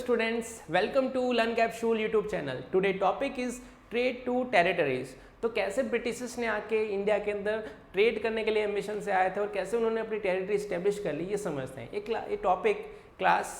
students, welcome to Learn Capsule YouTube channel. Today topic is trade to territories. तो कैसे Britishers ने आके India के अंदर ट्रेड करने के लिए एम्बिशन से आए थे और कैसे उन्होंने अपनी टेरिटरी इस्टेब्लिश कर ली, ये समझते हैं। ये टॉपिक क्लास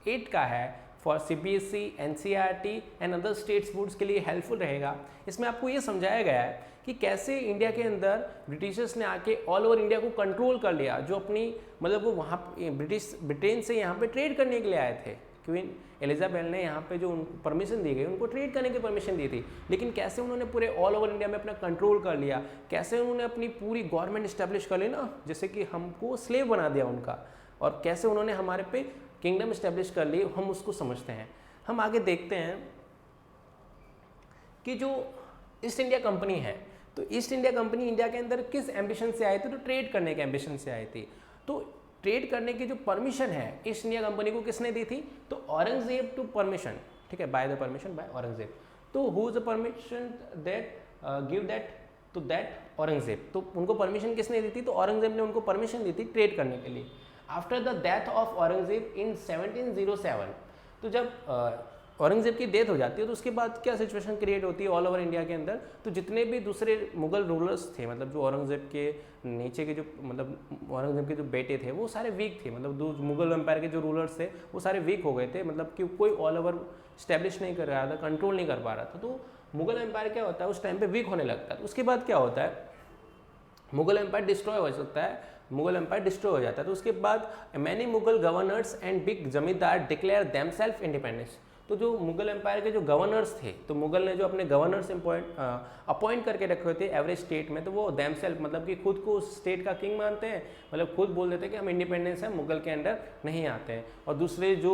8 का है for CBSE, NCERT and other states boards के लिए हेल्पफुल रहेगा। इसमें आपको ये समझाया गया है कि कैसे इंडिया के अंदर ब्रिटिशर्स ने आके ऑल ओवर इंडिया को कंट्रोल कर लिया, जो अपनी मतलब वो वहाँ ब्रिटेन से यहाँ पे ट्रेड करने के लिए आए थे। क्वीन एलिजाबेथ ने यहाँ पे जो उनको परमिशन दी गई, उनको ट्रेड करने की परमिशन दी थी, लेकिन कैसे उन्होंने पूरे ऑल ओवर इंडिया में अपना कंट्रोल कर लिया, कैसे उन्होंने अपनी पूरी गवर्नमेंट इस्टेब्लिश कर ली ना, जैसे कि हमको स्लेव बना दिया उनका, और कैसे उन्होंने हमारे पे किंगडम इस्टेब्लिश कर ली, हम उसको समझते हैं। हम आगे देखते हैं कि जो ईस्ट इंडिया कंपनी है, तो ईस्ट इंडिया कंपनी इंडिया के अंदर किस एम्बिशन से आई थी? तो ट्रेड करने के एम्बिशन से आई थी। तो ट्रेड करने की जो परमिशन है ईस्ट इंडिया कंपनी को किसने दी थी? तो औरंगजेब टू परमिशन, ठीक है, by the permission by Aurangzeb. तो who is the permission that give that to that Aurangzeb? तो उनको परमिशन किसने दी थी? तो औरंगजेब ने उनको परमिशन दी थी ट्रेड करने के लिए। After the death of Aurangzeb in 1707, तो जब औरंगजेब की डेथ हो जाती है तो उसके बाद क्या सिचुएशन क्रिएट होती है ऑल ओवर इंडिया के अंदर? तो जितने भी दूसरे मुगल रूलर्स थे, मतलब जो औरंगजेब के नीचे के जो मतलब औरंगजेब के जो बेटे थे, वो सारे वीक थे। मतलब मुगल एम्पायर के जो रूलर्स थे वो सारे वीक हो गए थे, मतलब कि कोई ऑल ओवर स्टैब्लिश नहीं कर रहा था, कंट्रोल नहीं कर पा रहा था। तो मुगल एम्पायर क्या होता है, उस टाइम पे वीक होने लगता है। तो उसके बाद क्या होता है, मुगल एम्पायर डिस्ट्रॉय हो सकता है, मुगल एम्पायर डिस्ट्रॉय हो जाता है। तो उसके बाद many Mughal governors and big जमींदार डिक्लेयर देमसेल्फ इंडिपेंडेंस। तो जो मुगल एम्पायर के जो गवर्नर्स थे, तो मुगल ने जो अपने गवर्नर्स अपॉइंट करके रखे हुए थे एवरी स्टेट में, तो वो देमसेल्फ मतलब कि खुद को स्टेट का किंग मानते हैं, मतलब खुद बोल देते हैं कि हम इंडिपेंडेंस है, मुगल के अंडर नहीं आते हैं। और दूसरे जो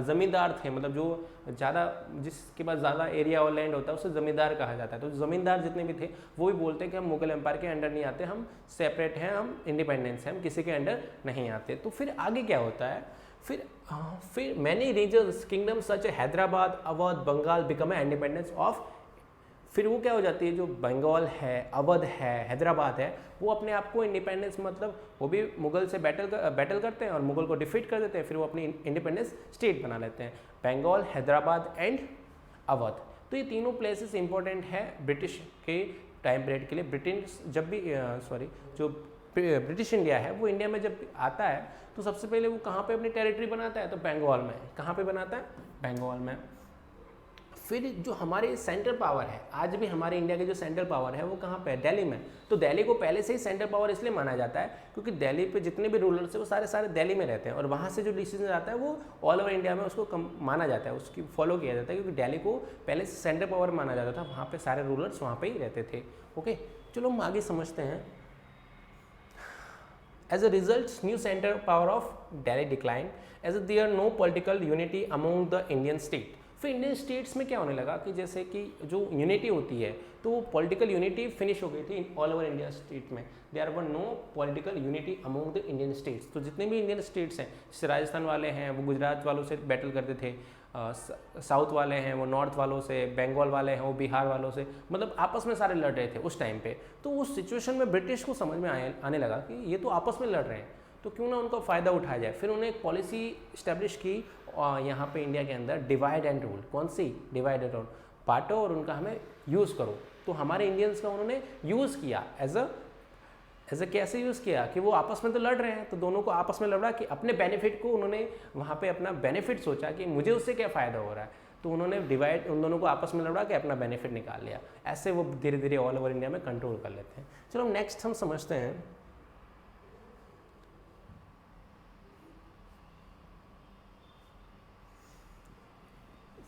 ज़मींदार थे, मतलब जो ज़्यादा जिसके पास ज़्यादा एरिया और लैंड होता है उसे ज़मींदार कहा जाता है। तो ज़मींदार जितने भी थे वो भी बोलते हैं कि हम मुगल एम्पायर के अंडर नहीं आते, हम सेपरेट हैं, हम इंडिपेंडेंस हैं, हम किसी के अंडर नहीं आते। तो फिर आगे क्या होता है, फिर many regions kingdom such Hyderabad, Awadh, Bengal become a independence of. फिर वो क्या हो जाती है, जो बंगाल है, अवध है, हैदराबाद है, वो अपने आप को इंडिपेंडेंस, मतलब वो भी मुगल से बैटल करते हैं और मुगल को डिफीट कर देते हैं, फिर वो अपनी इंडिपेंडेंस स्टेट बना लेते हैं। बंगाल, हैदराबाद एंड अवध, तो ये तीनों प्लेसेस इंपॉर्टेंट है ब्रिटिश के टाइम पीरियड के लिए। ब्रिटिश जब भी जो ब्रिटिश इंडिया है वो इंडिया में जब आता है तो सबसे पहले वो कहाँ पे अपनी टेरिटरी बनाता है? तो बंगाल में। कहाँ पे बनाता है? बंगाल में। फिर जो हमारे सेंट्रल पावर है, आज भी हमारे इंडिया के जो सेंट्रल पावर है वो कहाँ पे है? दिल्ली में। तो दिल्ली को पहले से ही सेंट्रल पावर इसलिए माना जाता है क्योंकि दिल्ली पे जितने भी रूलर्स हैं वो सारे दिल्ली में रहते हैं, और वहाँ से जो डिसीजन आता है वो ऑल ओवर इंडिया में उसको माना जाता है, उसकी फॉलो किया जाता है, क्योंकि दिल्ली को पहले से सेंट्रल पावर माना जाता था, वहाँ पर सारे रूलर्स वहाँ पर ही रहते थे। ओके, चलो हम आगे समझते हैं। As a result, new center power of Delhi declined as there are no political unity among the Indian state. फिर इंडियन स्टेट्स में क्या होने लगा कि जैसे कि जो यूनिटी होती है तो वो पॉलिटिकल यूनिटी फिनिश हो गई थी ऑल ओवर इंडिया स्टेट में। There were no political unity among the Indian states. तो जितने भी इंडियन स्टेट्स हैं, जैसे राजस्थान वाले हैं वो गुजरात वालों से बैटल करते थे, साउथ वाले हैं वो नॉर्थ वालों से, बंगाल वाले हैं वो बिहार वालों से, मतलब आपस में सारे लड़ रहे थे उस टाइम पे। तो उस सिचुएशन में ब्रिटिश को समझ में आने लगा कि ये तो आपस में लड़ रहे हैं, तो क्यों ना उनका फ़ायदा उठाया जाए। फिर उन्होंने एक पॉलिसी इस्टेब्लिश की यहाँ पे इंडिया के अंदर, डिवाइड एंड रूल। कौन सी? डिवाइड एंड रूल, बांटो और उनका हमें यूज़ करो। तो हमारे इंडियंस का उन्होंने यूज़ किया एज अ कैसे यूज़ किया कि वो आपस में तो लड़ रहे हैं, तो दोनों को आपस में लड़ा कि अपने बेनिफिट को उन्होंने वहाँ पे अपना बेनिफिट सोचा कि मुझे उससे क्या फ़ायदा हो रहा है, तो उन्होंने डिवाइड उन दोनों को आपस में लड़ा के अपना बेनिफिट निकाल लिया। ऐसे वो धीरे धीरे ऑल ओवर इंडिया में कंट्रोल कर लेते हैं। चलो नेक्स्ट हम समझते हैं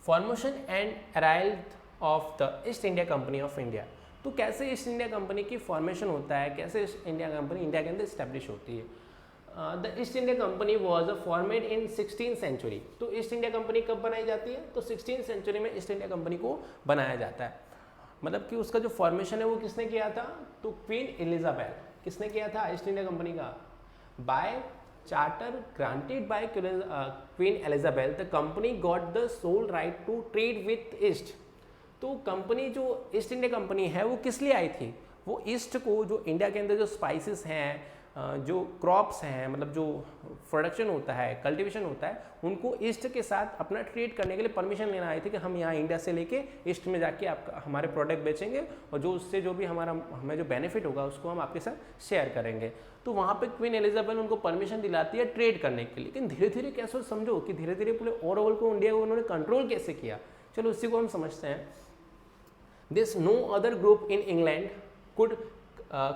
formation and arrival of the East India company of India. तो कैसे ईस्ट इंडिया कंपनी की फॉर्मेशन होता है, कैसे ईस्ट इंडिया कंपनी इंडिया के अंदर इस्टेब्लिश होती है? The East India Company was formed in 16th century. तो ईस्ट इंडिया कंपनी कब बनाई जाती है? तो 16th सेंचुरी में ईस्ट इंडिया कंपनी को बनाया जाता है। मतलब कि उसका जो फॉर्मेशन है वो किसने किया था? तो क्वीन एलिजाबेथ। किसने किया था ईस्ट इंडिया कंपनी का? By charter granted by Queen Elizabeth the company got the sole right to trade with East. तो कंपनी जो ईस्ट इंडिया कंपनी है वो किस लिए आई थी? वो ईस्ट को, जो इंडिया के अंदर जो स्पाइसेस हैं, जो क्रॉप्स हैं, मतलब जो प्रोडक्शन होता है, कल्टीवेशन होता है, उनको ईस्ट के साथ अपना ट्रेड करने के लिए परमिशन लेना आए थे कि हम यहाँ इंडिया से लेके ईस्ट में जाके आपका हमारे प्रोडक्ट बेचेंगे और जो उससे जो भी हमें जो बेनिफिट होगा उसको हम आपके साथ शेयर करेंगे। तो वहाँ पे क्वीन एलिजाबेथ उनको परमिशन दिलाती है ट्रेड करने के लिए। लेकिन धीरे धीरे कैसे समझो कि धीरे धीरे पूरे ओवरऑल को इंडिया को उन्होंने कंट्रोल कैसे किया। चलो उसी को हम समझते हैं। This no other group in England could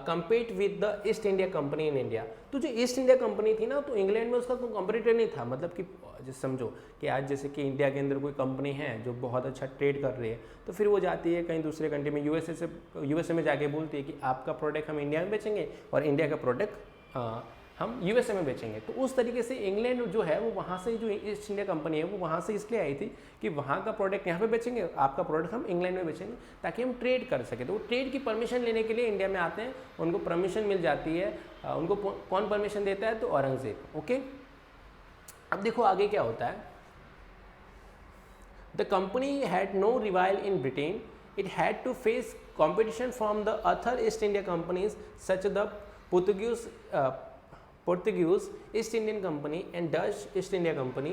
compete with the East India Company in India. तो जो ईस्ट इंडिया कंपनी थी ना, तो इंग्लैंड में उसका कोई कंपटीटर नहीं था। मतलब कि जैसे समझो कि आज जैसे कि इंडिया के अंदर कोई कंपनी है जो बहुत अच्छा ट्रेड कर रही है, तो फिर वो जाती है कहीं दूसरे कंट्री में, यूएसए में जाके बोलती है कि आपका प्रोडक्ट हम इंडिया में बेचेंगे और इंडिया का प्रोडक्ट हम यूएसए में बेचेंगे। तो उस तरीके से इंग्लैंड जो है वो वहाँ से, जो ईस्ट इंडिया कंपनी है वो वहाँ से इसलिए आई थी कि वहाँ का प्रोडक्ट यहाँ पे बेचेंगे, आपका प्रोडक्ट हम इंग्लैंड में बेचेंगे ताकि हम ट्रेड कर सकें। तो वो ट्रेड की परमिशन लेने के लिए इंडिया में आते हैं, उनको परमिशन मिल जाती है। उनको कौन परमिशन देता है? तो औरंगजेब। ओके, अब देखो आगे क्या होता है। The company had no rival in Britain, it had to face competition from the other East India companies such the Portuguese East Indian company and Dutch East India Company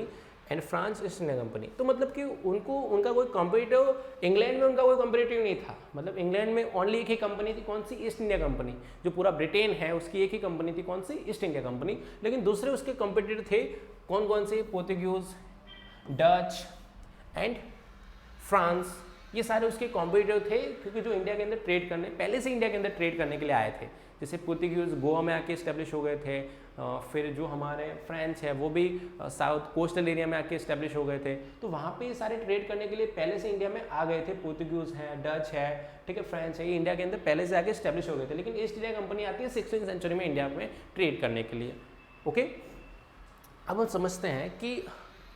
and France East India Company. तो मतलब कि उनका कोई competitive, England में उनका कोई competitive नहीं था। मतलब इंग्लैंड में ओनली एक ही कंपनी थी, कौन सी? East India company. जो पूरा ब्रिटेन है उसकी एक ही कंपनी थी, कौन सी? East India company. लेकिन दूसरे उसके कॉम्पिटिटर थे, कौन कौन से? पोर्तुगीज, डच एंड फ्रांस, ये सारे उसके कॉम्पिटिटर थे, क्योंकि जो इंडिया के अंदर ट्रेड करने, पहले से इंडिया के अंदर ट्रेड करने के लिए आए थे। जैसे पोर्तुगीज गोवा में आके इस्टेब्लिश हो गए थे, फिर जो हमारे फ्रेंच है वो भी साउथ कोस्टल एरिया में आके इस्टेब्लिश हो गए थे। तो वहाँ पे ये सारे ट्रेड करने के लिए पहले से इंडिया में आ गए थे। पोर्तुगीज है, डच है, ठीक है, फ्रेंच है, ये इंडिया के अंदर पहले से आके इस्टेब्लिश हो गए थे। लेकिन ईस्ट इंडिया कंपनी आती है 16वीं सेंचुरी में इंडिया में ट्रेड करने के लिए। ओके, अब हम समझते हैं कि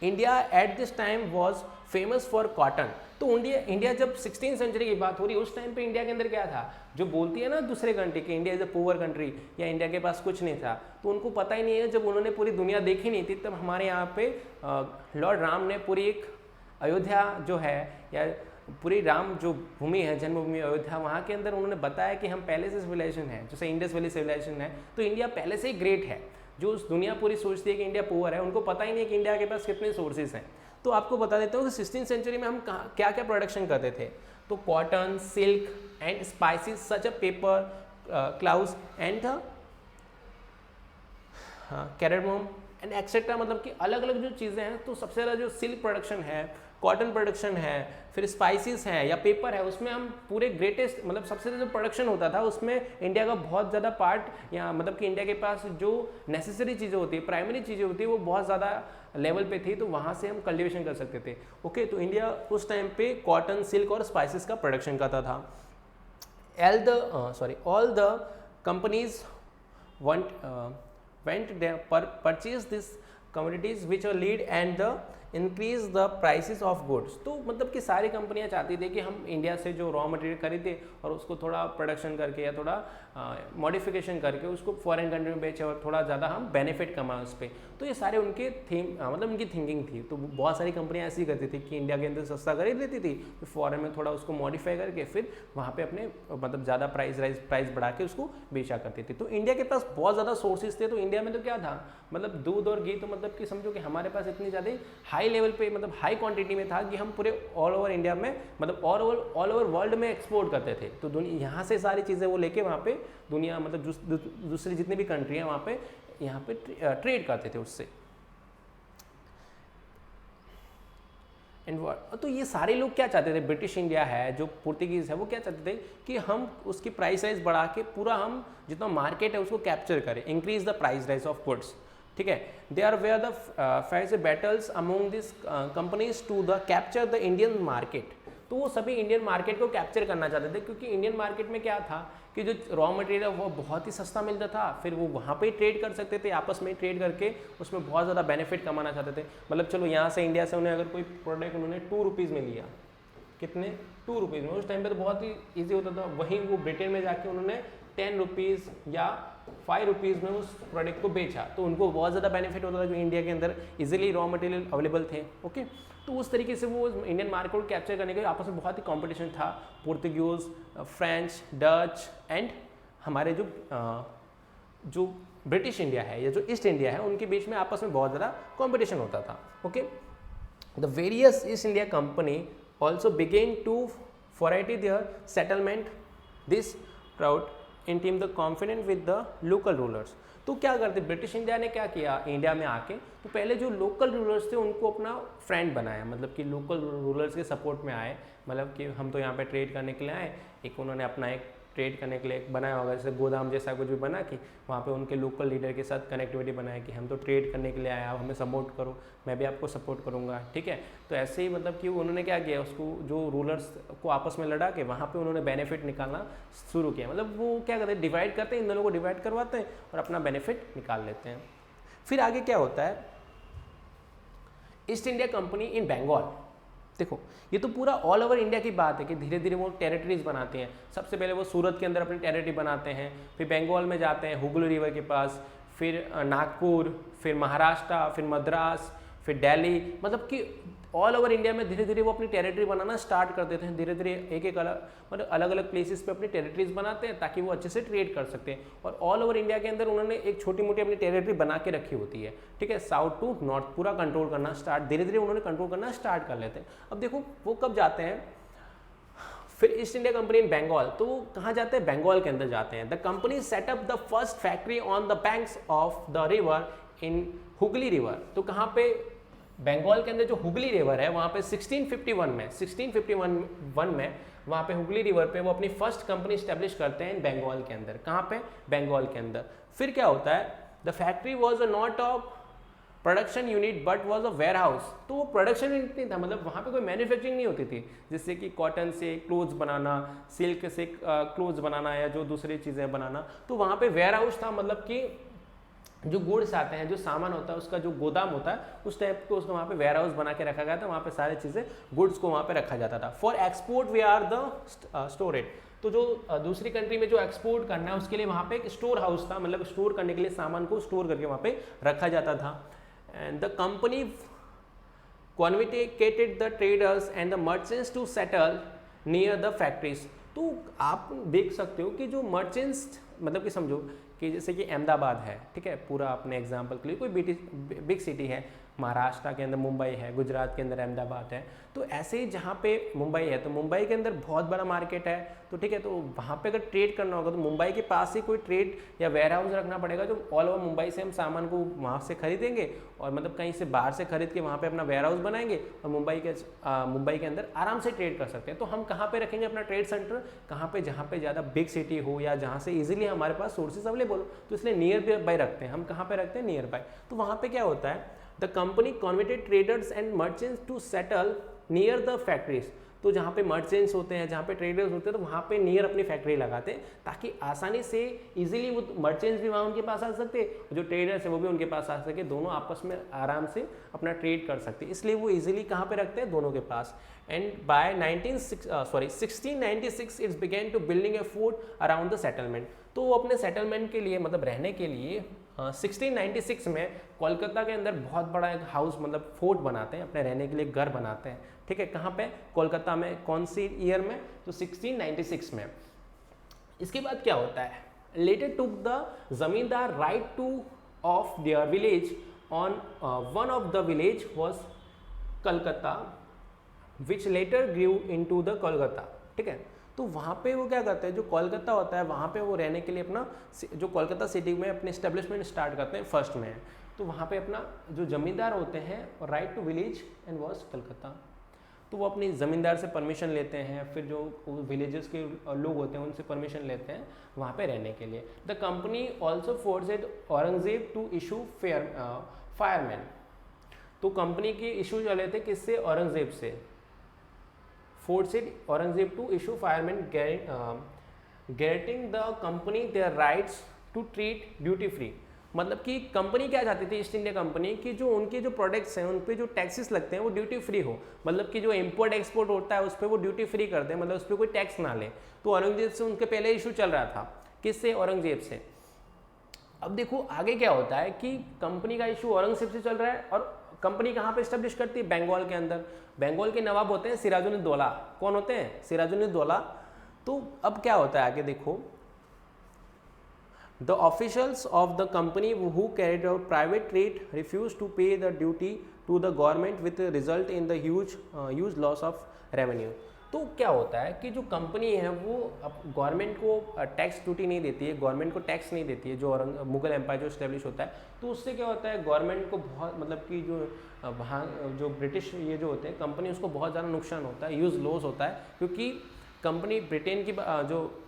India at this time was famous for cotton. तो इंडिया जब 16वीं सेंचुरी की बात हो रही है, उस टाइम पे इंडिया के अंदर क्या था? जो बोलती है ना दूसरे कंट्री कि India is a poor country या इंडिया के पास कुछ नहीं था, तो उनको पता ही नहीं है। जब उन्होंने पूरी दुनिया देखी नहीं थी, तब हमारे यहाँ पे लॉर्ड राम ने पूरी एक अयोध्या जो है, या पूरी राम जो भूमि है, जन्मभूमि अयोध्या, वहाँ के अंदर उन्होंने बताया कि हम पहले से सिविलाइजेशन है, जैसे इंडस वैली सिविलाइजेशन है, तो इंडिया पहले से ही ग्रेट है। जो उस दुनिया पूरी सोचती है कि इंडिया पुअर है, उनको पता ही नहीं है कि इंडिया के पास कितने सोर्सेज हैं। तो आपको बता देता हूँ कि 16वीं सेंचुरी में हम क्या क्या प्रोडक्शन करते थे। तो cotton, silk and spices such a pepper, cloves and cardamom and etcetera. मतलब कि अलग अलग जो चीज़ें हैं, तो सबसे ज़्यादा जो सिल्क प्रोडक्शन है, कॉटन प्रोडक्शन है, फिर स्पाइसेस हैं या पेपर है, उसमें हम पूरे ग्रेटेस्ट, मतलब सबसे ज़्यादा जो प्रोडक्शन होता था उसमें इंडिया का बहुत ज़्यादा पार्ट, या मतलब कि इंडिया के पास जो नेसेसरी चीज़ें होती है, प्राइमरी चीज़ें होती है, वो बहुत ज़्यादा लेवल पे थी, तो वहाँ से हम कल्टिवेशन कर सकते थे। ओके, तो इंडिया उस टाइम पे कॉटन, सिल्क और स्पाइसेस का प्रोडक्शन करता था। All the companies went there purchase this commodities which are lead and the increase the prices of goods. तो मतलब कि सारी कंपनियां चाहती थी कि हम इंडिया से जो रॉ मटेरियल खरीदे और उसको थोड़ा प्रोडक्शन करके या थोड़ा मॉडिफिकेशन करके उसको फॉरेन कंट्री में बेचे और थोड़ा ज़्यादा हम बेनिफिट कमाएं उस पर। तो ये सारे उनके मतलब उनकी थिंकिंग थी। तो बहुत सारी कंपनियां ऐसी करती थी कि इंडिया के अंदर सस्ता खरीद लेती थी, फिर फॉरेन में थोड़ा उसको मॉडिफाई करके फिर वहाँ पे अपने मतलब ज़्यादा प्राइस बढ़ा के उसको बेचा करती थी। तो इंडिया के पास बहुत ज़्यादा सोर्सेज थे। तो इंडिया में तो क्या था, मतलब दूध और घी, तो मतलब कि समझो कि हमारे पास इतनी ज़्यादा हाई लेवल पे, मतलब हाई क्वांटिटी में था कि हम पूरे ऑल ओवर इंडिया में, मतलब ऑल ओवर वर्ल्ड में एक्सपोर्ट करते थे। तो दुनिया यहाँ से सारी चीज़ें वो लेके वहाँ पे दुनिया, मतलब दूसरी जितनी भी कंट्री हैं वहाँ पे यहाँ पे ट्रेड करते थे उससे। तो ये सारे लोग क्या चाहते थे, ब्रिटिश इंडिया है, जो पुर्तगीज़ है, वो क्या चाहते थे कि हम उसकी प्राइस राइज बढ़ा के पूरा हम जितना मार्केट है उसको कैप्चर करें, increase the price rise of goods. ठीक है, they are were the fierce battles among this companies to the capture the Indian market. तो वो सभी इंडियन मार्केट को कैप्चर करना चाहते थे, क्योंकि इंडियन मार्केट में क्या था कि जो रॉ मटेरियल है वो बहुत ही सस्ता मिलता था, फिर वो वहाँ पे ट्रेड कर सकते थे, आपस में ट्रेड करके उसमें बहुत ज़्यादा बेनिफिट कमाना चाहते थे। मतलब चलो यहाँ से इंडिया से उन्हें अगर कोई प्रोडक्ट उन्होंने 2 रुपीज़ में लिया, कितने 2 रुपीज़ में, उस टाइम पे तो बहुत ही ईजी होता था। वहीं वो ब्रिटेन में जाके उन्होंने 10 रुपीज़ या 5 रुपीज़ में उस प्रोडक्ट को बेचा, तो उनको बहुत ज़्यादा बेनिफिट होता था, जो इंडिया के अंदर इजीली रॉ मटेरियल अवेलेबल थे। ओके, तो उस तरीके से वो इंडियन मार्केट को कैप्चर करने के लिए आपस में बहुत ही कंपटीशन था। पोर्तुगीज, फ्रेंच, डच एंड हमारे जो जो ब्रिटिश इंडिया है या जो ईस्ट इंडिया है उनके बीच में आपस में बहुत ज़्यादा कॉम्पिटिशन होता था. Okay, the various East India Company also began to fortify their settlement this crowd in team the confident with the local rulers. तो क्या करते, ब्रिटिश इंडिया ने क्या किया इंडिया में आके, तो पहले जो लोकल रूलर्स थे उनको अपना फ्रेंड बनाया, मतलब कि लोकल रूलर्स के सपोर्ट में आए, मतलब कि हम तो यहाँ पे ट्रेड करने के लिए आए, एक उन्होंने अपना एक ट्रेड करने के लिए एक बनाया होगा, जैसे गोदाम जैसा कुछ भी बना कि वहाँ पे उनके लोकल लीडर के साथ कनेक्टिविटी बनाया कि हम तो ट्रेड करने के लिए आए, आप हमें सपोर्ट करो, मैं भी आपको सपोर्ट करूँगा. ठीक है, तो ऐसे ही मतलब कि उन्होंने क्या किया, उसको जो रूलर्स को आपस में लड़ा के वहाँ पे उन्होंने बेनिफिट निकालना शुरू किया. मतलब वो क्या करते हैं, डिवाइड करते हैं, इन दोनों को डिवाइड करवाते हैं और अपना बेनिफिट निकाल लेते हैं. फिर आगे क्या होता है, East India Company in Bengal. देखो ये तो पूरा ऑल ओवर इंडिया की बात है कि धीरे धीरे वो टेरिटरीज बनाते हैं. सबसे पहले वो सूरत के अंदर अपनी टेरिटरी बनाते हैं, फिर बंगाल में जाते हैं हुगली रिवर के पास, फिर नागपुर, फिर महाराष्ट्र, फिर मद्रास, फिर दिल्ली. मतलब कि ऑल ओवर इंडिया में धीरे धीरे वो अपनी टेरिटरी बनाना स्टार्ट कर देते हैं. धीरे धीरे एक एक अलग मतलब अलग अलग प्लेसेस पे अपनी टेरिटरीज बनाते हैं ताकि वो अच्छे से ट्रेड कर सकते हैं. और ऑल ओवर इंडिया के अंदर उन्होंने एक छोटी मोटी अपनी टेरिटरी बना के रखी होती है. ठीक है, साउथ टू नॉर्थ पूरा कंट्रोल करना स्टार्ट, धीरे धीरे उन्होंने कंट्रोल करना स्टार्ट कर लेते हैं. अब देखो वो कब जाते हैं, फिर East India Company in Bengal, तो वो कहाँ जाते हैं, बंगाल के अंदर जाते हैं. The company setup the first factory on the banks of the river in Hooghly river. तो कहाँ पे, बंगाल के अंदर जो हुगली रिवर है वहाँ पे 1651 में वहाँ पे हुगली रिवर पे वो अपनी फर्स्ट कंपनी स्टैब्लिश करते हैं बंगाल के अंदर. कहाँ पे, बंगाल के अंदर. फिर क्या होता है, the factory was a not a production unit but was a warehouse. तो वो प्रोडक्शन यूनिट नहीं था, मतलब वहाँ पे कोई मैन्युफैक्चरिंग नहीं होती थी, जैसे कि कॉटन से क्लोथ्स बनाना, सिल्क से क्लोथ्स बनाना या जो दूसरी चीज़ें बनाना. तो वहाँ पे वेयर हाउस था, मतलब कि जो गुड्स आते हैं, जो सामान होता है उसका जो गोदाम होता है उस टाइप को उसको वहाँ पे वेयर हाउस बना के रखा गया था. वहाँ पे सारी चीज़ें गुड्स को वहाँ पे रखा जाता था. For export we are the storage. तो जो दूसरी कंट्री में जो एक्सपोर्ट करना है उसके लिए वहाँ पे एक स्टोर हाउस था, मतलब स्टोर करने के लिए सामान को स्टोर करके वहाँ पे रखा जाता था. And the company convinced the traders and the merchants to settle near the factories. तो आप देख सकते हो कि जो मर्चेंट्स, मतलब कि समझो कि जैसे कि अहमदाबाद है, ठीक है, पूरा अपने एग्जांपल के लिए कोई बिग सिटी है, महाराष्ट्र के अंदर मुंबई है, गुजरात के अंदर अहमदाबाद है. तो ऐसे ही जहाँ पे मुंबई है तो मुंबई के अंदर बहुत बड़ा मार्केट है. तो ठीक है, तो वहाँ पे अगर ट्रेड करना होगा तो मुंबई के पास ही कोई ट्रेड या वेयर हाउस रखना पड़ेगा, जो ऑल ओवर मुंबई से हम सामान को वहाँ से खरीदेंगे और मतलब कहीं से बाहर से खरीद के वहाँ पे अपना वेयर हाउस बनाएंगे और मुंबई के अंदर आराम से ट्रेड कर सकते हैं. तो हम कहाँ पे रखेंगे अपना ट्रेड सेंटर, कहाँ पे, जहाँ पे ज़्यादा बिग सिटी हो या जहाँ से ईजिली हमारे पास सोर्सेज अवेलेबल हो. तो इसलिए नियर बाय रखते हैं. हम कहाँ पे रखते हैं, नियर बाय. तो वहाँ पे क्या होता है, the company converted traders and merchants to settle near the factories. तो जहाँ पे मर्चेंट्स होते हैं, जहाँ पे ट्रेडर्स होते हैं, तो वहाँ पे नियर अपनी फैक्ट्री लगाते हैं ताकि आसानी से इजीली वो मर्चेंट्स भी वहाँ उनके पास आ सकते, जो ट्रेडर्स हैं वो भी उनके पास आ सके, दोनों आपस में आराम से अपना ट्रेड कर सकते. इसलिए वो इजीली कहाँ पे रखते हैं, दोनों के पास. And by 1696 it's began to building a fort around the settlement. तो वो अपने सेटलमेंट के लिए, मतलब रहने के लिए 1696 में कोलकाता के अंदर बहुत बड़ा एक हाउस, मतलब फोर्ट बनाते हैं, अपने रहने के लिए घर बनाते हैं. ठीक है, कहाँ पे, कोलकाता में. कौन सी ईयर में, तो 1696 में. इसके बाद क्या होता है, later took the zamindar right to of their village on one of the village was Calcutta which later grew into the Kolkata. ठीक है, तो वहाँ पे वो क्या करते हैं, जो कोलकाता होता है वहाँ पे वो रहने के लिए अपना, जो कोलकाता सिटी में अपने एस्टेब्लिशमेंट स्टार्ट करते हैं फर्स्ट में. तो वहाँ पे अपना जो जमींदार होते हैं, right to village and was Calcutta. तो वो अपनी ज़मींदार से परमिशन लेते हैं, फिर जो विलेजेस के लोग होते हैं उनसे परमिशन लेते हैं वहाँ पे रहने के लिए. The company also forced Aurangzeb to issue farman. तो कंपनी के इशू चले थे किससे, औरंगजेब से. Forced Aurangzeb to issue farman guaranteeing the company their rights to trade duty free. मतलब कि कंपनी क्या चाहती थी, ईस्ट इंडिया कंपनी, कि जो उनके जो प्रोडक्ट्स हैं उन पे जो टैक्सेस लगते हैं वो ड्यूटी फ्री हो. मतलब कि जो इंपोर्ट एक्सपोर्ट होता है उस पर वो ड्यूटी फ्री कर दे, मतलब उस पर कोई टैक्स ना ले. तो औरंगजेब से उनके पहले इशू चल रहा था, किससे, औरंगजेब से. अब देखो आगे क्या होता है कि कंपनी का इशू औरंगजेब से चल रहा है और कंपनी कहाँ पे स्टैब्लिश करती है, बंगाल के अंदर. बंगाल के नवाब होते हैं सिराजुद्दौला. कौन होते हैं, सिराजुद्दौला. तो अब क्या होता है आगे देखो, the officials of the company who carried out private trade refuse to pay the duty to the government with result in the huge loss of revenue. तो क्या होता है कि जो कंपनी है वो गवर्नमेंट को टैक्स ड्यूटी नहीं देती है, गवर्नमेंट को टैक्स नहीं देती है, जो मुगल एम्पायर जो स्टेब्लिश होता है, तो उससे क्या होता है गवर्नमेंट को बहुत मतलब कि जो वहाँ जो ब्रिटिश ये जो होते हैं कंपनी उसको बहुत ज़्यादा नुकसान होता है, ह्यूज लॉस होता है, क्योंकि कंपनी ब्रिटेन की जो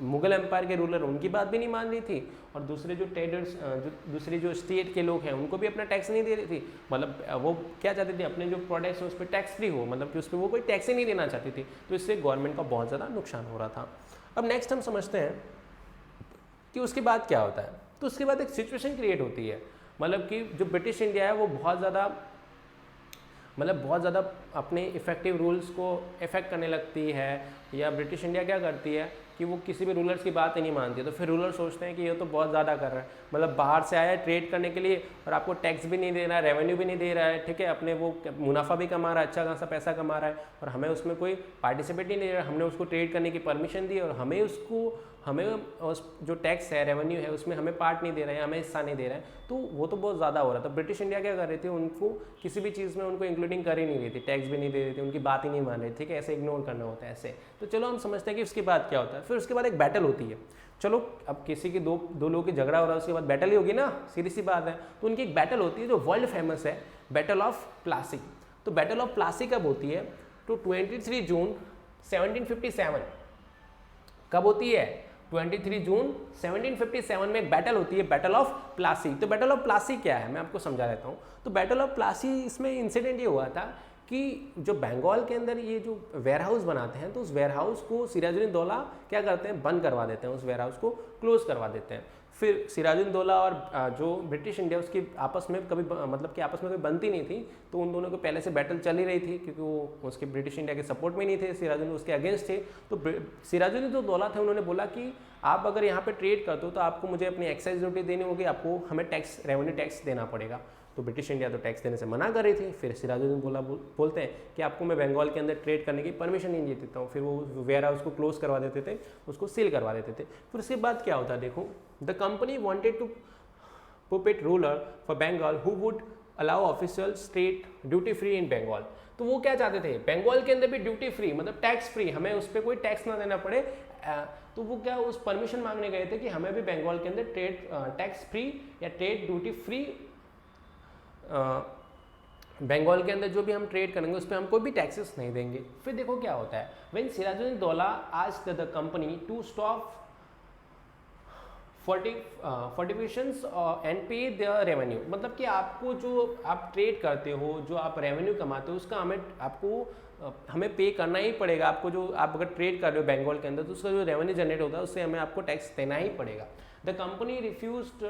मुगल एम्पायर के रूलर उनकी बात भी नहीं मान रही थी, और दूसरे जो ट्रेडर्स जो दूसरे जो स्टेट के लोग हैं उनको भी अपना टैक्स नहीं दे रही थी। मतलब वो क्या चाहते थे अपने जो प्रोडक्ट्स हैं उस पर टैक्स फ्री हो, मतलब कि उस पर वो कोई टैक्स ही नहीं देना चाहती थी, तो इससे गवर्नमेंट का बहुत ज़्यादा नुकसान हो रहा था। अब नेक्स्ट हम समझते हैं कि उसके बाद क्या होता है। तो उसके बाद एक सिचुएशन क्रिएट होती है, मतलब कि जो ब्रिटिश इंडिया है वो बहुत ज़्यादा अपने इफेक्टिव रूल्स को इफेक्ट करने लगती है, या ब्रिटिश इंडिया क्या करती है कि वो किसी भी रूलर्स की बात ही नहीं मानती है। तो फिर रूलर सोचते हैं कि ये तो बहुत ज़्यादा कर रहा है, मतलब बाहर से आया है ट्रेड करने के लिए और आपको टैक्स भी नहीं दे रहा है, रेवेन्यू भी नहीं दे रहा है, ठीक है, अपने वो मुनाफा भी कमा रहा है, अच्छा खासा पैसा कमा रहा है, और हमें उसमें कोई पार्टिसिपेट ही नहीं दे रहा है। हमने उसको ट्रेड करने की परमिशन दी और हमें उस जो टैक्स है रेवेन्यू है उसमें हमें पार्ट नहीं दे रहे हैं, हमें हिस्सा नहीं दे रहे हैं, तो वो तो बहुत ज़्यादा हो रहा था। ब्रिटिश इंडिया क्या कर रही थी, उनको किसी भी चीज़ में उनको इंक्लूडिंग कर ही नहीं रही थी, टैक्स भी नहीं दे रही थी, उनकी बात ही नहीं मान रही, ठीक है, ऐसे इग्नोर करना होता है ऐसे। तो चलो हम समझते हैं कि उसके बाद क्या होता है। फिर उसके बाद एक बैटल होती है। चलो अब किसी की दो लोगों की झगड़ा हो रहा है, उसके बाद बैटल ही होगी ना, सीधी सी बात है। तो उनकी एक बैटल होती है जो वर्ल्ड फेमस है, बैटल ऑफ प्लासी। तो बैटल ऑफ प्लासी कब होती है, तो 23 जून 1757 कब होती है, 23 जून 1757 में एक बैटल होती है, बैटल ऑफ प्लासी। तो बैटल ऑफ प्लासी क्या है मैं आपको समझा देता हूँ। तो बैटल ऑफ प्लासी इसमें इंसिडेंट ये हुआ था कि जो बंगाल के अंदर ये जो वेयर हाउस बनाते हैं, तो उस वेयर हाउस को सिराजुद्दीन दौला क्या करते हैं, बंद करवा देते हैं, उस वेयर हाउस को क्लोज करवा देते हैं। फिर सिराजुद्दीन दौला और जो ब्रिटिश इंडिया उसकी आपस में कभी मतलब कि आपस में कभी बनती नहीं थी, तो उन दोनों को पहले से बैटल चल ही रही थी, क्योंकि वो उसके ब्रिटिश इंडिया के सपोर्ट में नहीं थे, सिराजुद्दीन उसके अगेंस्ट थे। तो सिराजुद्दीन जो दौला थे उन्होंने बोला कि आप अगर यहाँ पे ट्रेड करते हो तो आपको मुझे अपनी एक्साइज ड्यूटी देनी होगी, आपको हमें टैक्स रेवेन्यू टैक्स देना पड़ेगा। तो ब्रिटिश इंडिया तो टैक्स देने से मना कर रही थी। फिर सिराजुद्दीन बोलते हैं कि आपको मैं बंगाल के अंदर ट्रेड करने की परमिशन नहीं देता हूँ। फिर वो वेयर हाउस को क्लोज करवा देते थे, उसको सील करवा देते थे। फिर उसके बाद क्या होता है देखो, the company wanted to puppet ruler for Bengal who would allow officials trade duty free in Bengal. तो वो क्या चाहते थे, बंगाल के अंदर भी ड्यूटी फ्री मतलब टैक्स फ्री, हमें उस पर कोई टैक्स ना देना पड़े। तो वो क्या उस परमिशन मांगने गए थे कि हमें भी बंगाल के अंदर ट्रेड टैक्स फ्री या ट्रेड ड्यूटी फ्री बंगाल के अंदर जो भी हम ट्रेड करेंगे उस पर हम कोई भी टैक्सेस नहीं देंगे। फिर देखो क्या होता है, when Sirajuddin Daula asked the company to stop fortifications and pay the revenue, मतलब कि आपको जो आप ट्रेड करते हो, जो आप रेवेन्यू कमाते हो, उसका हमें पे करना ही पड़ेगा। आपको जो आप अगर ट्रेड कर रहे हो बंगाल के अंदर तो उसका जो रेवेन्यू जनरेट होता है उससे हमें आपको टैक्स देना ही पड़ेगा। The company refused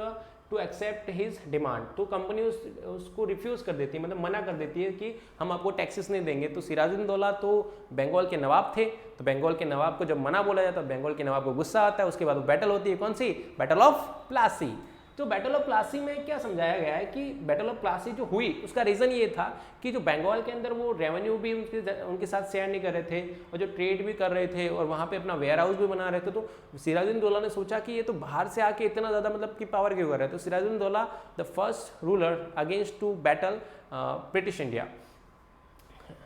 to accept his demand, तो कंपनी उसको रिफ्यूज़ कर देती है, मतलब मना कर देती है कि हम आपको टैक्सेस नहीं देंगे। तो सिराजुद्दीन दौला तो बंगाल के नवाब थे, तो बंगाल के नवाब को जब मना बोला जाता है बंगाल के नवाब को गुस्सा आता है। उसके बाद वो बैटल होती है, कौन सी, बैटल ऑफ प्लासी। तो बैटल ऑफ प्लासी में क्या समझाया गया है कि बैटल ऑफ प्लासी जो हुई उसका रीज़न ये था कि जो बंगाल के अंदर वो रेवेन्यू भी उनके साथ शेयर नहीं कर रहे थे और जो ट्रेड भी कर रहे थे और वहाँ पे अपना वेयर हाउस भी बना रहे थे। तो सिराजुद्दीन दौला ने सोचा कि ये तो बाहर से आके इतना ज़्यादा मतलब कि पावर क्यों कर रहे थे। तो Sirajuddin Daula the first ruler against to battle British India,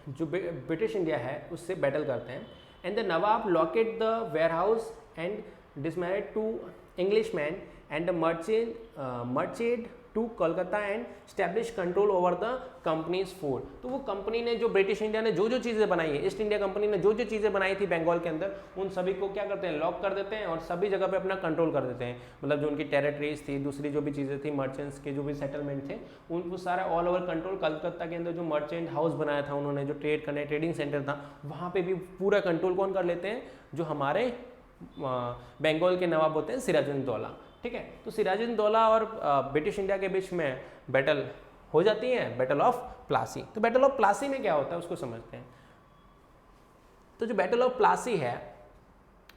जो ब्रिटिश इंडिया है उससे बैटल करते हैं। And the nawab locked the warehouse and disarmed to Englishman and marched to Kolkata and established control over the company's food। तो वो company ने जो British India ने जो जो चीज़ें बनाई है, ईस्ट इंडिया कंपनी ने जो जो चीज़ें बनाई थी बंगाल के अंदर, उन सभी को क्या करते हैं, लॉक कर देते हैं और सभी जगह पे अपना कंट्रोल कर देते हैं। मतलब जो उनकी टेरिटरीज थी, दूसरी जो भी चीज़ें थी, मर्चेंट्स के जो भी सेटलमेंट थे, उनको सारा ऑल ओवर कंट्रोल। कलकत्ता के अंदर जो मर्चेंट हाउस बनाया था उन्होंने, जो ट्रेड करने ट्रेडिंग सेंटर था, वहाँ पर भी पूरा कंट्रोल कौन कर लेते हैं, जो हमारे बंगाल के नवाब होते हैं सिराजुद्दीन दौला। ठीक है, तो सिराजुद्दीन दौला और ब्रिटिश इंडिया के बीच में बैटल हो जाती है, बैटल ऑफ प्लासी। तो बैटल ऑफ प्लासी में क्या होता है उसको समझते हैं। तो जो बैटल ऑफ प्लासी है,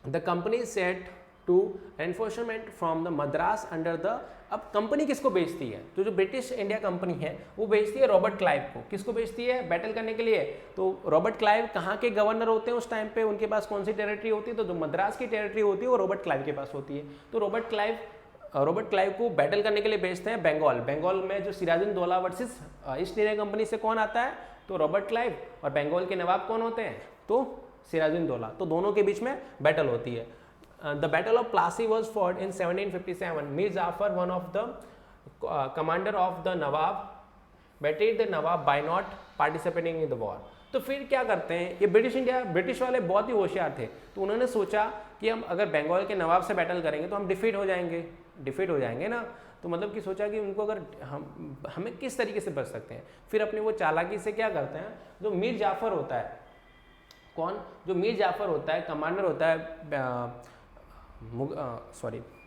the company set to enforcement from the Madras under the, अब कंपनी किसको बेचती है, तो जो ब्रिटिश इंडिया कंपनी है वो बेचती है रॉबर्ट क्लाइव को। किसको बेचती है, बैटल करने के लिए। तो रॉबर्ट क्लाइव कहाँ के गवर्नर होते हैं उस टाइम पे, उनके पास कौन सी टेरिटरी होती है, तो जो मद्रास की टेरिटरी होती है वो रॉबर्ट क्लाइव के पास होती है। तो रॉबर्ट क्लाइव रॉबर्ट क्लाइव को बैटल करने के लिए भेजते हैं बंगाल। बंगाल में जो Sirajuddaula versus East India Company से कौन आता है, तो रॉबर्ट क्लाइव, और बंगाल के नवाब कौन होते हैं, तो सिराजुद्दौला। तो दोनों के बीच में बैटल होती है। The battle of Plassey was fought in 1757। Mir Jafar, one of the commander of the nawab, betrayed the nawab by not participating in the war. तो फिर क्या करते हैं, ये ब्रिटिश वाले बहुत ही होशियार थे, तो उन्होंने सोचा कि हम अगर बंगाल के नवाब से बैटल करेंगे तो हम डिफीट हो जाएंगे ना। तो मतलब कि सोचा कि उनको अगर हमें किस तरीके से बच सकते हैं। फिर अपने वो चालाकी से क्या करते हैं, जो मीर जाफर होता है, जो मीर जाफर होता है, कमांडर होता है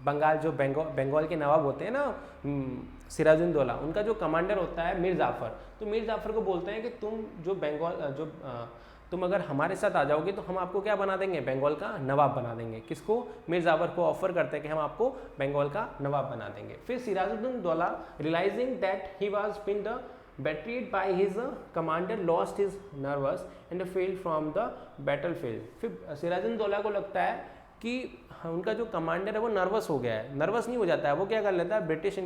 बंगाल, जो बंगाल के नवाब होते हैं ना सिराजुद्दौला, उनका जो कमांडर होता है मीर जाफर। तो मीर जाफर को बोलते हैं कि तुम अगर हमारे साथ आ जाओगे तो हम आपको क्या बना देंगे, बंगाल का नवाब बना देंगे। किसको, मीर जाफर को ऑफर करते हैं कि हम आपको बंगाल का नवाब बना देंगे। फिर Sirajuddaula, realising that he was been the betrayed by his commander, lost his nervous and failed from the battlefield। फिर सिराजुद्दौला को लगता है कि उनका जो कमांडर है वो नर्वस हो गया है। नर्वस नहीं हो जाता है, वो क्या कर लेता है, ब्रिटिश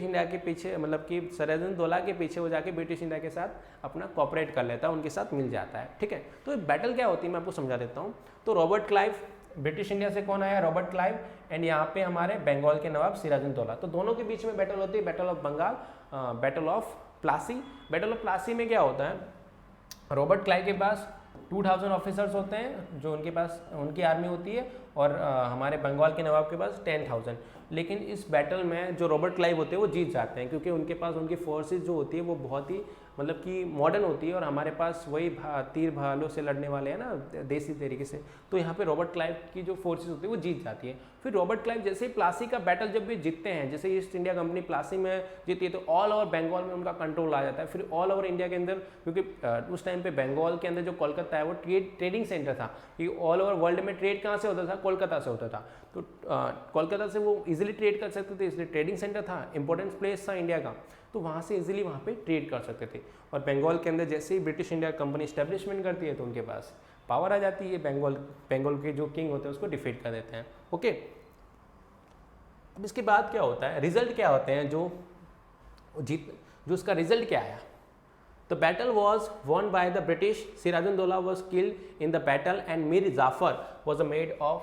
इंडिया के पीछे, मतलब कि सिराजुद्दौला के पीछे वो जाके ब्रिटिश इंडिया के साथ अपना कॉपरेट कर लेता है, उनके साथ मिल जाता है। ठीक है, तो बैटल क्या होती है मैं आपको समझा देता हूँ। तो रॉबर्ट क्लाइव, ब्रिटिश इंडिया से कौन आया, रॉबर्ट क्लाइव, एंड यहाँ पे हमारे बंगाल के नवाब सिराजुद्दौला। तो दोनों के बीच में बैटल होती है, battle of Bengal, battle of Plassey. Battle of Plassey में क्या होता है, रॉबर्ट क्लाइव के पास 2000 ऑफिसर्स होते हैं जो उनके पास उनकी आर्मी होती है, और हमारे बंगाल के नवाब के पास 10,000। लेकिन इस बैटल में जो रॉबर्ट क्लाइव होते हैं वो जीत जाते हैं, क्योंकि उनके पास उनकी फोर्सेस जो होती है वो बहुत ही मतलब कि मॉडर्न होती है, और हमारे पास वही तीर भालों से लड़ने वाले हैं ना, देसी तरीके से। तो यहाँ पे रॉबर्ट क्लाइव की जो फोर्सेस होती है वो जीत जाती है। फिर रॉबर्ट क्लाइव जैसे ही प्लासी का बैटल जब भी जीतते हैं, जैसे ईस्ट इंडिया कंपनी प्लासी में जीती है, तो ऑल ओवर बंगाल में उनका कंट्रोल आ जाता है। फिर ऑल ओवर इंडिया के अंदर, क्योंकि उस टाइम पे बंगाल के अंदर जो कोलकाता है वो ट्रेडिंग सेंटर था, क्योंकि ऑल ओवर वर्ल्ड में ट्रेड कहाँ से होता था, कोलकाता से होता था। तो कोलकाता से वो इजीली ट्रेड कर सकते थे, इसलिए ट्रेडिंग सेंटर था, इंपॉर्टेंट प्लेस था इंडिया का, तो वहाँ से इजीली वहाँ पे ट्रेड कर सकते थे। और बंगाल के अंदर जैसे ही ब्रिटिश इंडिया कंपनी स्टैब्लिशमेंट करती है तो उनके पास पावर आ जाती है, बंगाल के जो किंग होते हैं उसको डिफीट कर देते हैं। ओके, अब इसके बाद क्या होता है, रिजल्ट क्या होते हैं, जो उसका रिजल्ट क्या आया। The battle was won by the British. Sirajuddaulah was killed in the battle and Mir Jafar was made of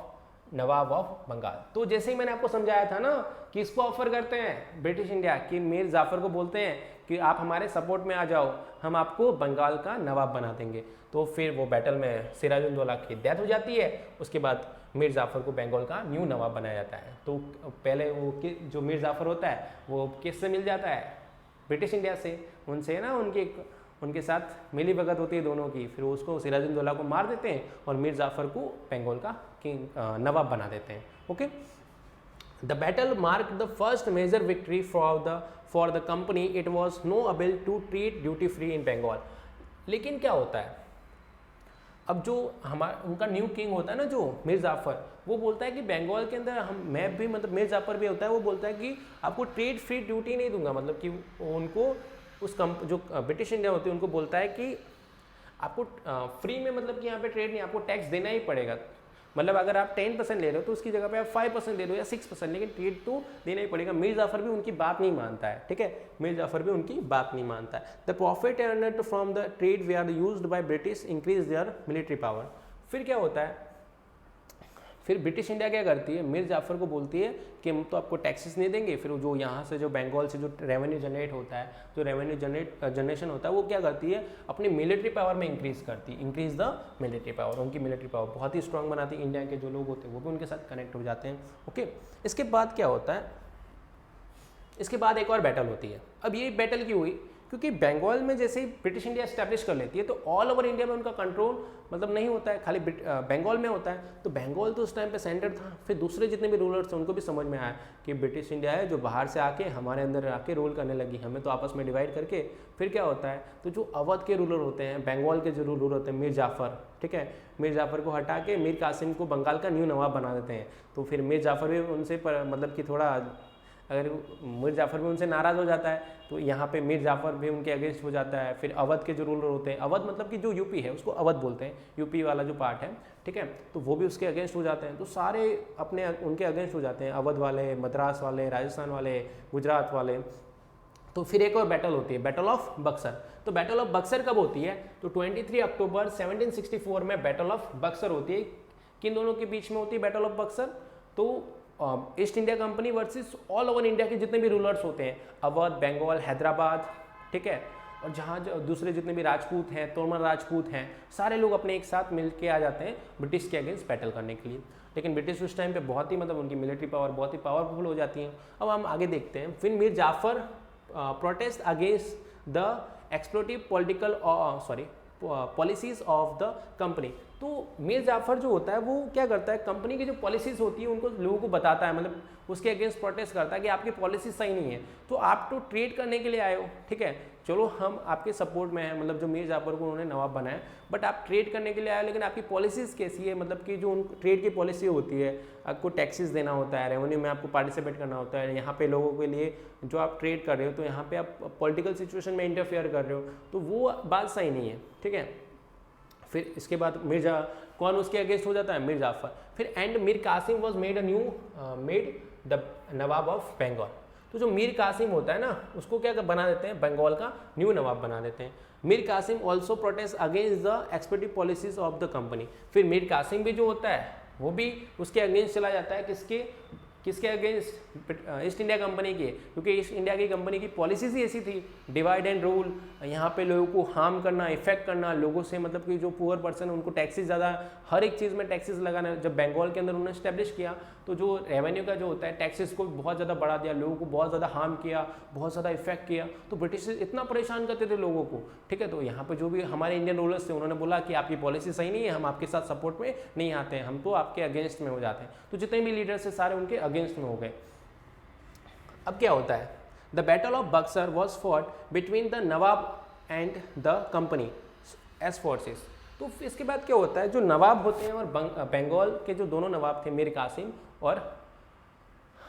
nawab of Bengal. तो जैसे ही मैंने आपको समझाया था ना कि इसको ऑफर करते हैं ब्रिटिश इंडिया कि मीर जाफर को बोलते हैं कि आप हमारे सपोर्ट में आ जाओ, हम आपको बंगाल का नवाब बना देंगे। तो फिर वो बैटल में सिराजुद्दौला की डेथ हो जाती है, उसके बाद मीर जाफर को बंगाल का न्यू नवाब बनाया जाता है। तो पहले वो जो मीर जाफर होता है वो किससे मिल जाता है, ब्रिटिश इंडिया से, उनसे ना उनके साथ मिली भगत होती है दोनों की। फिर उसको सिराजुद्दौला को मार देते हैं और मीर जाफर को बंगाल का किंग नवाब बना देते हैं। Okay, the battle marked the first major victory for the company. It was now able to trade duty free in Bengal. लेकिन क्या होता है, अब जो उनका न्यू किंग होता है ना जो मीर जाफर, वो बोलता है कि बंगाल के अंदर मैं भी मतलब मीर जाफर भी होता है, वो बोलता है कि आपको ट्रेड फ्री ड्यूटी नहीं दूंगा। मतलब कि उनको जो ब्रिटिश इंडिया होती है उनको बोलता है कि आपको फ्री में, मतलब कि यहाँ पे ट्रेड नहीं, आपको टैक्स देना ही पड़ेगा। मतलब अगर आप 10% ले रहे हो तो उसकी जगह पे आप 5% दे दो या 6%, लेकिन ट्रेड तो देना ही पड़ेगा। मीर जाफर भी उनकी बात नहीं मानता है, ठीक है, मीर जाफर भी उनकी बात नहीं मानता है। The profit earned from the trade they are used by British increase their military power. फिर क्या होता है, फिर ब्रिटिश इंडिया क्या करती है, मीर जाफर को बोलती है कि हम तो आपको टैक्सेस नहीं देंगे। फिर जो यहाँ से जो बंगाल से जो रेवेन्यू जनरेट होता है, जो रेवेन्यू जनरेशन होता है, वो क्या करती है, अपनी मिलिट्री पावर में इंक्रीज द मिलिट्री पावर। उनकी मिलिट्री पावर बहुत ही स्ट्रांग बनाती है। इंडिया के जो लोग होते हैं वो भी उनके साथ कनेक्ट हो जाते हैं। ओके, इसके बाद क्या होता है, इसके बाद एक और बैटल होती है। अब ये बैटल क्यों हुई, क्योंकि बंगाल में जैसे ही ब्रिटिश इंडिया एस्टैब्लिश कर लेती है तो ऑल ओवर इंडिया में उनका कंट्रोल मतलब नहीं होता है, खाली बंगाल में होता है। तो बंगाल तो उस टाइम पे सेंटर था। फिर दूसरे जितने भी रूलर्स थे उनको भी समझ में आया कि ब्रिटिश इंडिया है जो बाहर से आके हमारे अंदर आके रूल करने लगी, हमें तो आपस में डिवाइड करके। फिर क्या होता है, तो जो अवध के रूलर होते हैं, बंगाल के जो रूलर होते हैं, मीर जाफर, ठीक है, मीर जाफर को हटा के मीर कासिम को बंगाल का न्यू नवाब बना देते हैं। तो फिर मीर जाफर भी उनसे मतलब कि थोड़ा अगर मीर जाफ़र भी उनसे नाराज़ हो जाता है तो यहाँ पे मीर जाफ़र भी उनके अगेंस्ट हो जाता है। फिर अवध के जो रूलर होते हैं, अवध मतलब कि जो यूपी है उसको अवध बोलते हैं, यूपी वाला जो पार्ट है, ठीक है, तो वो भी उसके अगेंस्ट हो जाते हैं। तो सारे अपने उनके अगेंस्ट हो जाते हैं, अवध वाले, मद्रास वाले, राजस्थान वाले, गुजरात वाले। तो फिर एक और बैटल होती है, बैटल ऑफ बक्सर। तो बैटल ऑफ बक्सर कब होती है? तो 23 अक्टूबर 1764 में बैटल ऑफ बक्सर होती है। किन दोनों के बीच में होती है बैटल ऑफ बक्सर? तो East India Company versus all over India के जितने भी रूलर्स होते हैं, अवध, बंगाल, हैदराबाद, ठीक है, और जहाँ दूसरे जितने भी राजपूत हैं, तोमर राजपूत हैं, सारे लोग अपने एक साथ मिल के आ जाते हैं ब्रिटिश के अगेंस्ट बैटल करने के लिए। लेकिन ब्रिटिश उस टाइम पे बहुत ही मतलब उनकी मिलिट्री पावर बहुत ही पावरफुल हो जाती है। अब हम आगे देखते हैं। फिर Mir Jafar protest against the exploitative policies of the company. तो मीर जाफ़र जो होता है वो क्या करता है, कंपनी की जो पॉलिसीज़ होती है उनको लोगों को बताता है, मतलब उसके अगेंस्ट प्रोटेस्ट करता है कि आपकी पॉलिसी सही नहीं है, तो आप तो ट्रेड करने के लिए आए हो, ठीक है, चलो हम आपके सपोर्ट में हैं, मतलब जो मीर जाफ़र को उन्होंने नवाब बनाया, बट आप ट्रेड करने के लिए आए हो, लेकिन आपकी पॉलिसीज़ कैसी है, मतलब कि जो ट्रेड की पॉलिसी होती है, आपको टैक्सेस देना होता है, रेवेन्यू में आपको पार्टिसिपेट करना होता है, यहाँ पे लोगों के लिए जो आप ट्रेड कर रहे हो, तो यहाँ पे आप पॉलिटिकल सिचुएशन में इंटरफेयर कर रहे हो, तो वो बात सही नहीं है, ठीक है। फिर इसके बाद कौन उसके अगेंस्ट हो जाता है? मीर जाफ़र। फिर and Mir Qasim was made the nawab of Bengal. तो जो मीर कासिम होता है ना, उसको क्या बना देते हैं, बंगाल का न्यू नवाब बना देते हैं। Mir Qasim also protest against the exploitative policies of the company. फिर मीर कासिम भी जो होता है वो भी उसके अगेंस्ट चला जाता है, किसके अगेंस्ट? ईस्ट इंडिया कंपनी के, क्योंकि ईस्ट इंडिया की कंपनी की पॉलिसीज ही ऐसी थी, डिवाइड एंड रूल, यहाँ पे लोगों को हार्म करना, इफेक्ट करना, लोगों से मतलब कि जो पुअर पर्सन उनको टैक्सेस ज़्यादा, हर एक चीज़ में टैक्सेस लगाना। जब बंगाल के अंदर उन्होंने स्टैब्लिश किया तो जो रेवेन्यू का जो होता है टैक्सेस को बहुत ज़्यादा बढ़ा दिया, लोगों को बहुत ज़्यादा हार्म किया, बहुत ज़्यादा इफेक्ट किया, तो ब्रिटिश इतना परेशान करते थे लोगों को, ठीक है। तो यहाँ पर जो भी हमारे इंडियन रूलर्स थे उन्होंने बोला कि आपकी पॉलिसी सही नहीं है, हम आपके साथ सपोर्ट में नहीं आते हैं, हम तो आपके अगेंस्ट में हो जाते हैं। तो जितने भी लीडर्स थे सारे उनके अगेंस्ट में हो गए। अब क्या होता है? The battle of Buxar was fought between the nawab and the company as forces. तो इसके बाद क्या होता है, जो नवाब होते हैं और बंगाल के जो दोनों नवाब थे, मीर कासिम और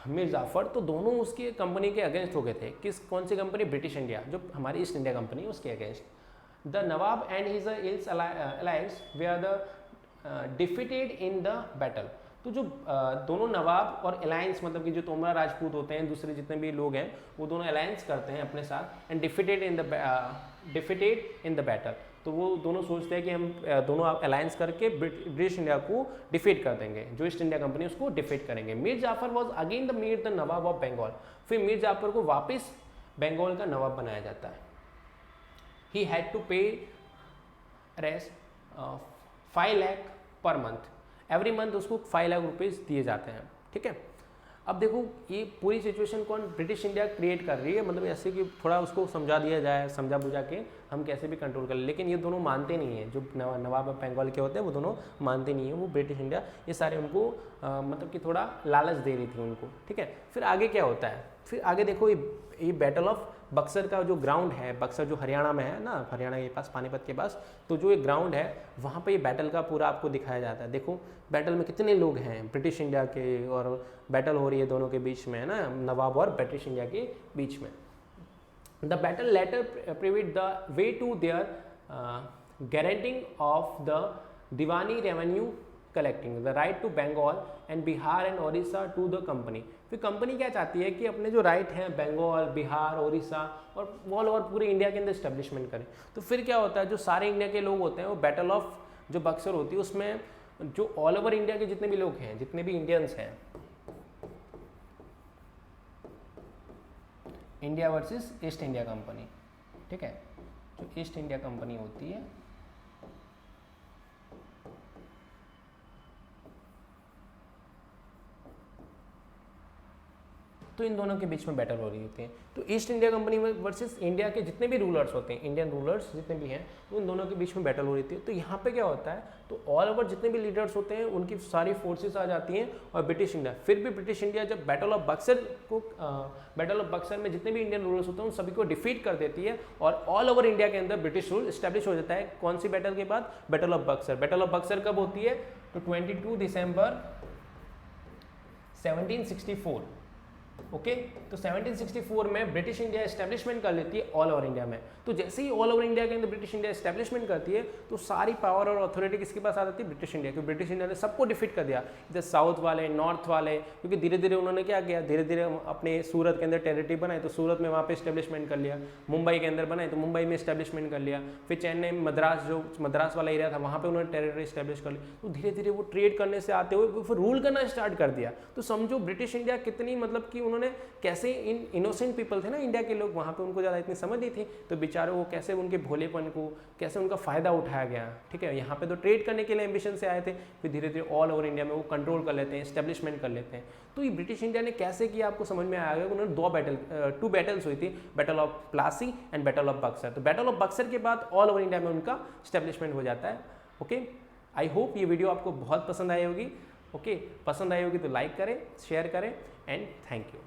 मीर जाफ़र, तो दोनों उसकी कंपनी के अगेंस्ट हो गए थे। कौन सी कंपनी? ब्रिटिश इंडिया, जो हमारी ईस्ट इंडिया कंपनी है उसके against. The nawab and his alliance were the defeated in the battle. तो जो दोनों नवाब और अलायंस, मतलब कि जो तोमरा राजपूत होते हैं, दूसरे जितने भी लोग हैं, वो दोनों अलायंस करते हैं अपने साथ, and defeated in the battle. तो वो दोनों सोचते हैं कि हम दोनों अलायंस करके ब्रिटिश इंडिया को डिफीट कर देंगे, जो ईस्ट इंडिया कंपनी उसको डिफीट करेंगे। Mir Jafar was again the nawab of Bengal. फिर मीर जाफ़र को वापस बंगाल का नवाब बनाया जाता है। ही हैड टू पे rest 5 lakh per month, every month उसको 5 लाख रुपीज़ दिए जाते हैं, ठीक है। अब देखो ये पूरी सिचुएशन कौन? ब्रिटिश इंडिया क्रिएट कर रही है, मतलब ऐसे कि थोड़ा उसको समझा दिया जाए, समझा बुझा के हम कैसे भी कंट्रोल कर ले, लेकिन ये दोनों मानते नहीं हैं। जो नवाब बंगाल के होते हैं वो दोनों मानते नहीं हैं, वो ब्रिटिश इंडिया ये सारे उनको मतलब कि थोड़ा लालच दे रही थी उनको, ठीक है। फिर आगे क्या होता है? फिर आगे देखो ये बैटल ऑफ बक्सर का जो ग्राउंड है, बक्सर जो हरियाणा में है ना, हरियाणा के पास, पानीपत के पास, तो जो ये ग्राउंड है वहाँ पे ये बैटल का पूरा आपको दिखाया जाता है। देखो बैटल में कितने लोग हैं ब्रिटिश इंडिया के, और बैटल हो रही है दोनों के बीच में, है ना, नवाब और ब्रिटिश इंडिया के बीच में। The battle later prevent the way to their granting of the diwani revenue collecting the right to Bengal and Bihar and Odisha to the company. फिर कंपनी क्या चाहती है कि अपने जो राइट हैं बंगाल, बिहार, ओडिशा और ऑल ओवर पूरे इंडिया के अंदर इस्टेब्लिशमेंट करें। तो फिर क्या होता है, जो सारे इंडिया के लोग होते हैं वो बैटल ऑफ जो बक्सर होती है उसमें जो ऑल ओवर इंडिया के जितने भी लोग हैं, जितने भी इंडियंस हैं, India versus East India company, ठीक है, जो ईस्ट इंडिया कंपनी होती है तो इन दोनों के बीच में बैटल हो रही होती है। तो East India Company versus India के जितने भी रूलर्स होते हैं, इंडियन रूलर्स जितने भी हैं, तो इन दोनों के बीच में बैटल हो रही थी। तो यहाँ पे क्या होता है, तो ऑल ओवर जितने भी लीडर्स होते हैं उनकी सारी फोर्सेस आ जाती हैं और ब्रिटिश इंडिया, फिर भी ब्रिटिश इंडिया जब बैटल ऑफ बक्सर में जितने भी इंडियन रूलर्स होते हैं उन सभी को डिफीट कर देती है और ऑल ओवर इंडिया के अंदर ब्रिटिश रूल इस्टेब्लिश हो जाता है। कौन सी बैटल के बाद? Battle of Buxar. Battle of Buxar कब होती है? तो 22 दिसंबर 1764, ओके तो 1764 में ब्रिटिश इंडिया एस्टेब्लिशमेंट कर लेती है ऑल ओवर इंडिया में। तो जैसे ही ऑल ओवर इंडिया के अंदर ब्रिटिश इंडिया एस्टेब्लिशमेंट करती है तो सारी पावर और अथॉरिटी किसके पास आ जाती है, ब्रिटिश इंडिया, क्योंकि ब्रिटिश इंडिया ने सबको डिफीट कर दिया, इधर साउथ वाले, नॉर्थ वाले, क्योंकि धीरे धीरे उन्होंने क्या किया, धीरे धीरे अपने सूरत के अंदर टेरिटरी बनाए तो सूरत में वहाँ पे एस्टेब्लिशमेंट कर लिया, मुंबई के अंदर बनाए तो मुंबई में एस्टेब्लिशमेंट कर लिया, फिर चेन्नई मद्रास, जो मद्रास वाला एरिया था वहाँ पे उन्होंने टेरिटरी एस्टेब्लिश कर ली। तो धीरे धीरे वो ट्रेड करने से आते हुए फिर रूल करना स्टार्ट कर दिया। तो समझो ब्रिटिश इंडिया कितनी, मतलब कि उन्होंने कैसे, इन इनोसेंट पीपल थे ना इंडिया के लोग, वहाँ पे उनको ज़्यादा इतनी समझ नहीं थी, तो बेचारों को कैसे उनके भोलेपन को कैसे उनका फ़ायदा उठाया गया। ठीक है, यहाँ पे तो ट्रेड करने के लिए एम्बिशन से आए थे, फिर धीरे धीरे ऑल ओवर इंडिया में वो कंट्रोल कर लेते हैं, एस्टेब्लिशमेंट कर लेते हैं। तो ये ब्रिटिश इंडिया ने कैसे किया आपको समझ में आएगा। उन्होंने टू बैटल्स हुई थी, battle of Plassey and battle of Buxar. तो बैटल ऑफ बक्सर के बाद ऑल ओवर इंडिया में उनका एस्टेब्लिशमेंट हो जाता है। ओके, आई होप ये वीडियो आपको बहुत पसंद आई होगी। ओके, पसंद आई होगी तो लाइक करें, शेयर करें एंड थैंक यू।